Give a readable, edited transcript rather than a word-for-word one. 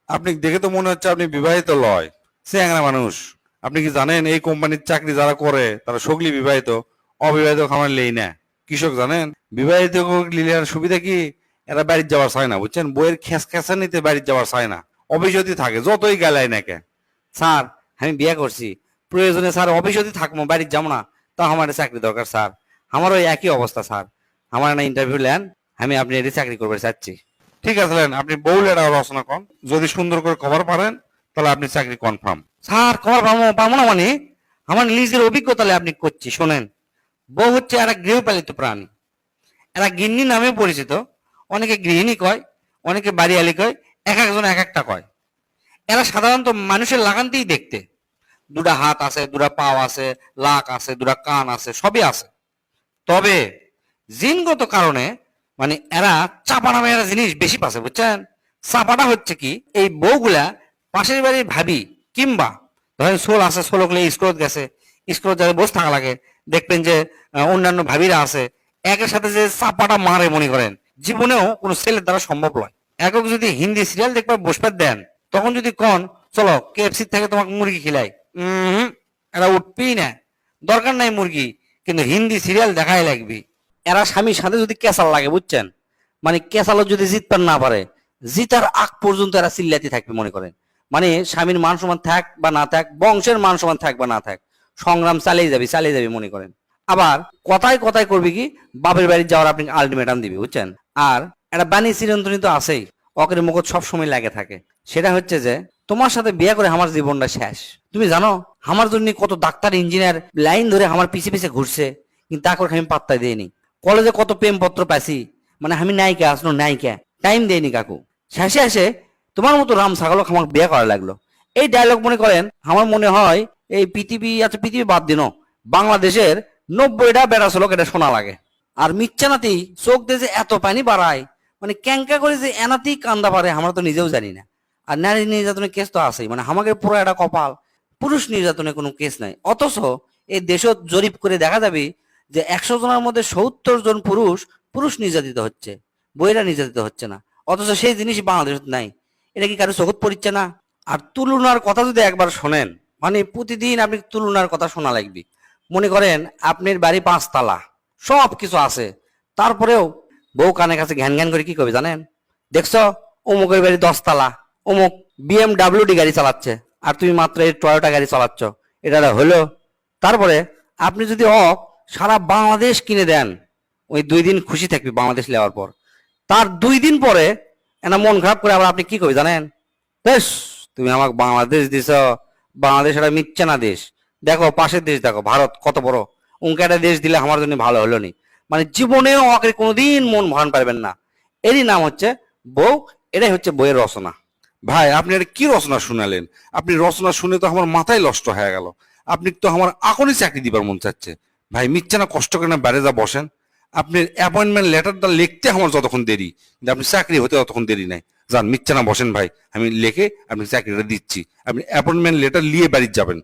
আপনি দেখে তো মনে হচ্ছে আপনি বিবাহিত লয়, চেংড়া মানুষ। আপনি কি জানেন এই কোম্পানির চাকরি যারা করে তারা সগলি বিবাহিত, অবিবাহিত খামার লেই না। কৃষক জানেন বিবাহিত লিলিয়ার সুবিধা কি? এরা বাড়ির যাওয়ার চায় না, বুঝছেন? বইয়ের খেস খেসা নিতে বাড়ির যাওয়ার চায় না, অফিসতি থাকে যতই গেলাই না কে। স্যার আমি বিয়ে করছি, প্রয়োজনে স্যার অফিসে থাকবো, বাড়ির যাবো না। তো আমার চাকরি দরকার স্যার, আমারও একই অবস্থা স্যার। আমার না ইন্টারভিউ নেন, আমি আপনি এটি চাকরি করতে চাচ্ছি। ঠিক আছে লেন, আপনি বউ লেটা রচনা করেন, যদি সুন্দর করে কভার পারেন তাহলে আপনি চাকরি কনফার্ম। স্যার খবর পাবো পাবো না মানে? আমার নিজের অভিজ্ঞতা আপনি করছি শোনেন। বউ হচ্ছে একটা গৃহপালিত প্রাণী, এরা গিন্নি নামে পরিচিত। অনেকে গৃহিণী কয়, অনেকে বাড়িয়ালি কয়, এক একজন এক একটা কয়। এরা সাধারণত মানুষের লাগানতেই দেখতে, দুটা হাত আছে, দুটা পাও আছে, লাক আছে, দুটা কান আছে, সবই আছে। তবে জিনগত কারণে মানে এরা চাপা নামে একটা জিনিস বেশি পাচ্ছে, বুঝছেন? চাপাটা হচ্ছে কি, এই বউগুলা পাশের বাড়ির ভাবি কিংবা ধরেন সোল আছে, সোলকলে স্ক্রোত গেছে, স্ক্রোত যাতে বসে থাকা লাগে, দেখবেন যে অন্যান্য ভাবিরা আছে, একের সাথে যে চাপাটা মারে মনে করেন জীবনেও কোনো ছেলের দ্বারা সম্ভব নয়। একক যদি হিন্দি সিরিয়াল দেখবার বসবার দেন, তখন যদি কন চলো কেএফসি থেকে তোমাকে মুরগি খিলাই, এরা উঠবেই না। দরকার নাই মুরগি, কিন্তু হিন্দি সিরিয়াল দেখাই লাগবে। এরা স্বামীর সাথে যদি কেসাল লাগে, বুঝছেন, মানে কেসালও যদি জিততে না পারে, জিতার আগ পর্যন্ত এরা চিল্লাতে থাকবে মনে করেন। মানে স্বামীর মান সম্মান থাক বা না থাক, বংশের মান সম্মান থাক বা না থাক, সংগ্রাম চালিয়ে যাবে মনে করেন। আবার কথায় কথায় করবি কি, বাপের বাড়ি যাওয়ার আপনি আলটিমেটাম দিবি, বুঝছেন। আর একটা বাণী চিরন্তনী তো আছেই, অকের মুখ সবসময় লাগে থাকে। সেটা হচ্ছে যে তোমার সাথে বিয়ে করে আমার জীবনটা শেষ। তুমি জানো আমার জন্য কত ডাক্তার ইঞ্জিনিয়ার লাইন ধরে আমার পিছে পিছে ঘুরছে, কিন্তু তা করে আমি পাত্তা দিইনি। কলেজে কত প্রেমপত্র পাইছি, মানে আমি নায়িকা আসলো নায়িকা, টাইম দেয়নি কাকু। শেষে এসে তোমার মতো রাম ছাগলক আমার বিয়ে করা লাগলো। এই ডায়লগ মনে করেন আমার মনে হয় এই পৃথিবী, আচ্ছা পৃথিবী বাদ দিন, বাংলাদেশের 90টা বেড়া চলক এটা শোনা লাগে। আর মিচ্ছানাতি চোখ দিয়ে যে এত পানি বাড়ায়, মানে ক্যাঙ্কা করে যে এনাতেই কান্দা পারে আমরা তো নিজেও জানি না। আর নারী নির্যাতনের কেস তো আছেই, মানে আমাকে পুরো একটা কপাল, পুরুষ নির্যাতনের কোনো কেস নাই। অথচ এই দেশত জরিপ করে দেখা যাবে যে 100 জনের মধ্যে 70 জন পুরুষ পুরুষ নির্যাতিত হচ্ছে, বইয়েরা নির্যাতিত হচ্ছে না। অথচ সেই জিনিস বাংলাদেশত নাই। এটা কি কারো চোখত পড়ছে না? আর তুলনার কথা যদি একবার শোনেন, মানে প্রতিদিন আপনি তুলনার কথা শোনা লাগবে। মনে করেন আপনার বাড়ি 5 তালা, সব কিছু আছে, তারপরেও বউ কানে কাছে ঘ্যান ঘ্যান করে কি করবে জানেন? দেখছো অমুকের বাড়ি 10 তালা, অমুক বিএমডাব্লিউডি গাড়ি চালাচ্ছে, আর তুমি মাত্র এই টয়োটা গাড়ি চালাচ্ছ, এটা হলো? তারপরে আপনি যদি সারা বাংলাদেশ কিনে দেন, ওই 2 দিন খুশি থাকবি বাংলাদেশ নেওয়ার পর। তার 2 দিন পরে একটা মন খারাপ করে আবার আপনি কি করবে জানেন? বেশ, তুমি আমাকে বাংলাদেশ দিছ, বাংলাদেশ একটা মিথ্যা না দেশ, দেখো পাশের দেশ দেখো ভারত কত বড়, উনকে একটা দেশ দিলে আমার জন্য ভালো হলো নি। মানে জীবনেও আমাকে কোনোদিন মন ভরান পারবেন না। এরই নাম হচ্ছে বউ, এটাই হচ্ছে বইয়ের রচনা। ভাই আপনি এটা কি রচনা শুনালেন? আপনি রচনা শুনে তো আমার মাথায় নষ্ট হয়ে গেল। আপনি তো আমার এখনই চাকরি দিবার মন চাচ্ছে। ভাই মিথ্যা না, কষ্ট করে না বাইরে যা বসেন। আপনি অ্যাপয়েন্টমেন্ট লেটারটা লিখতে আমার যতক্ষণ দেরি, কিন্তু আপনি চাকরি হতে ততক্ষণ দেরি নাই। যান মিথ্যা না বসেন ভাই, আমি লিখে আপনি চাকরিটা দিচ্ছি, আপনি অ্যাপয়েন্টমেন্ট লেটার নিয়ে বাড়ি যাবেন।